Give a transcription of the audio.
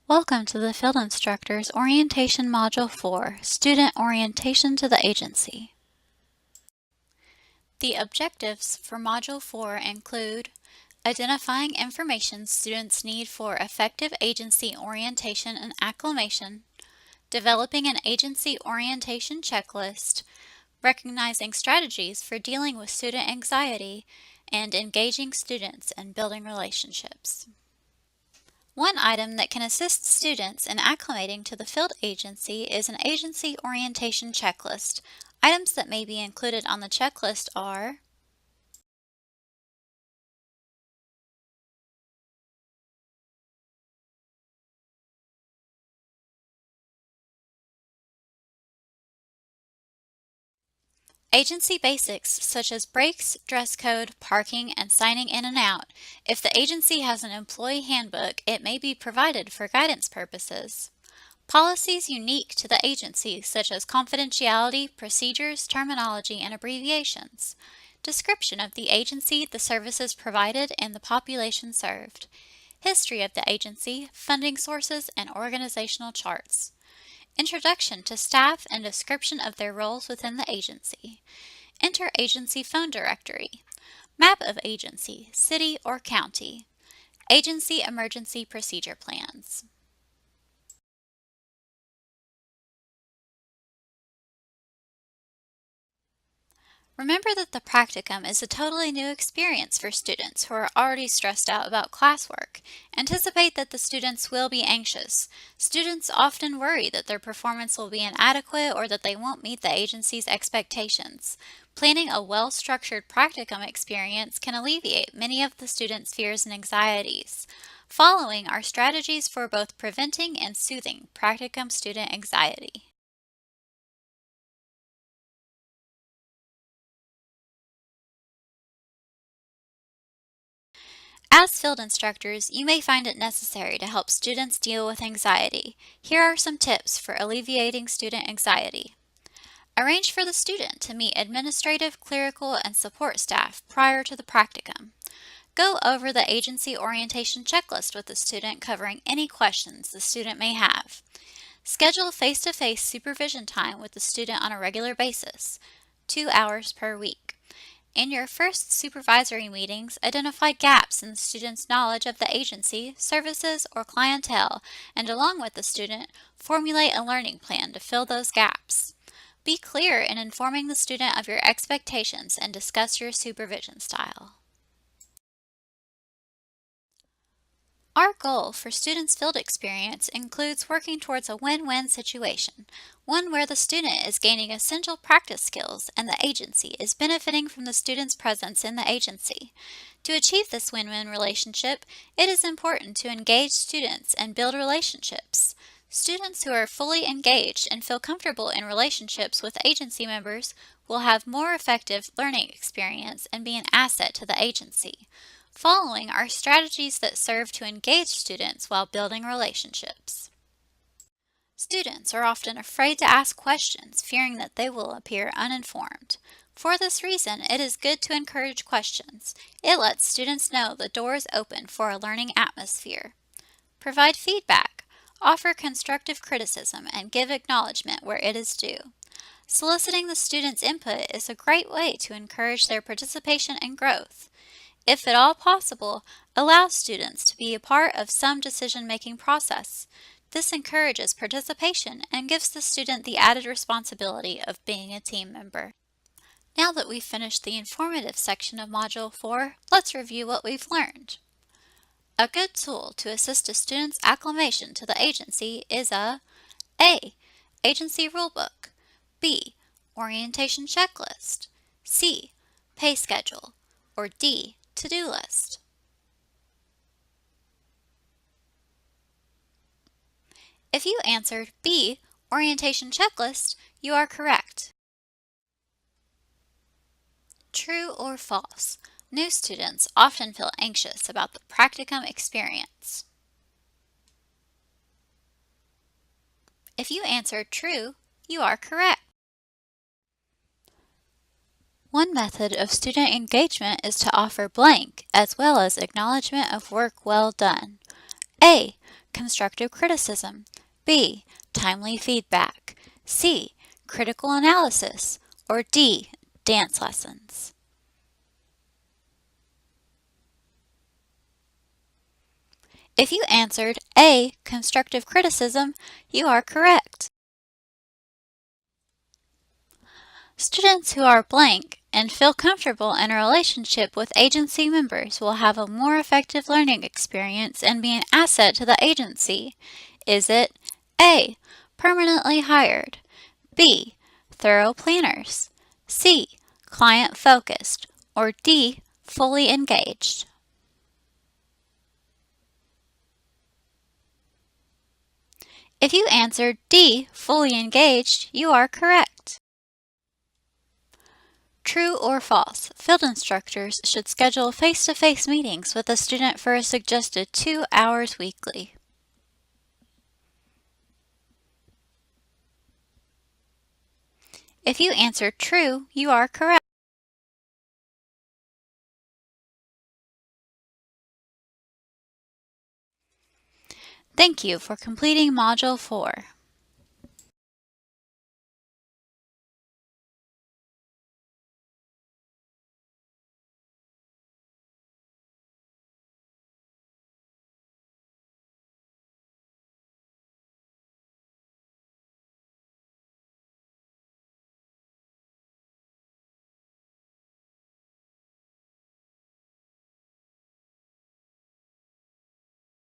Welcome to the Field Instructor's Orientation Module 4, Student Orientation to the Agency. The objectives for Module 4 include identifying information students need for effective agency orientation and acclimation, developing an agency orientation checklist, recognizing strategies for dealing with student anxiety, and engaging students and building relationships. One item that can assist students in acclimating to the field agency is an agency orientation checklist. Items that may be included on the checklist are agency basics such as breaks, dress code, parking, and signing in and out. If the agency has an employee handbook, it may be provided for guidance purposes. Policies unique to the agency such as confidentiality, procedures, terminology, and abbreviations. Description of the agency, the services provided, and the population served. History of the agency, funding sources, and organizational charts. Introduction to staff and description of their roles within the agency. Interagency phone directory. Map of agency, city or county. Agency emergency procedure plans. Remember that the practicum is a totally new experience for students who are already stressed out about classwork. Anticipate that the students will be anxious. Students often worry that their performance will be inadequate or that they won't meet the agency's expectations. Planning a well-structured practicum experience can alleviate many of the students' fears and anxieties. Following are strategies for both preventing and soothing practicum student anxiety. As field instructors, you may find it necessary to help students deal with anxiety. Here are some tips for alleviating student anxiety. Arrange for the student to meet administrative, clerical, and support staff prior to the practicum. Go over the agency orientation checklist with the student, covering any questions the student may have. Schedule face-to-face supervision time with the student on a regular basis, 2 hours per week. In your first supervisory meetings, identify gaps in the student's knowledge of the agency, services, or clientele, and along with the student, formulate a learning plan to fill those gaps. Be clear in informing the student of your expectations and discuss your supervision style. Our goal for students' field experience includes working towards a win-win situation, one where the student is gaining essential practice skills and the agency is benefiting from the student's presence in the agency. To achieve this win-win relationship, it is important to engage students and build relationships. Students who are fully engaged and feel comfortable in relationships with agency members will have more effective learning experience and be an asset to the agency. Following are strategies that serve to engage students while building relationships. Students are often afraid to ask questions, fearing that they will appear uninformed. For this reason, it is good to encourage questions. It lets students know the door is open for a learning atmosphere. Provide feedback. Offer constructive criticism and give acknowledgement where it is due. Soliciting the students' input is a great way to encourage their participation and growth. If at all possible, allow students to be a part of some decision-making process. This encourages participation and gives the student the added responsibility of being a team member. Now that we've finished the informative section of Module 4, let's review what we've learned. A good tool to assist a student's acclimation to the agency is A. Agency Rulebook. B. Orientation Checklist. C. Pay Schedule. Or D. To-do list. If you answered B, orientation checklist, you are correct. True or false? New students often feel anxious about the practicum experience. If you answered true, you are correct. One method of student engagement is to offer blank as well as acknowledgement of work well done. A. constructive criticism, B, timely feedback, C, critical analysis, or D, dance lessons? If you answered A, constructive criticism, you are correct. Students who are blank and feel comfortable in a relationship with agency members will have a more effective learning experience and be an asset to the agency. Is it A, permanently hired, B, thorough planners, C, client-focused, or D, fully engaged? If you answered D, fully engaged, you are correct. True or false, field instructors should schedule face-to-face meetings with a student for a suggested 2 hours weekly. If you answered true, you are correct. Thank you for completing Module 4.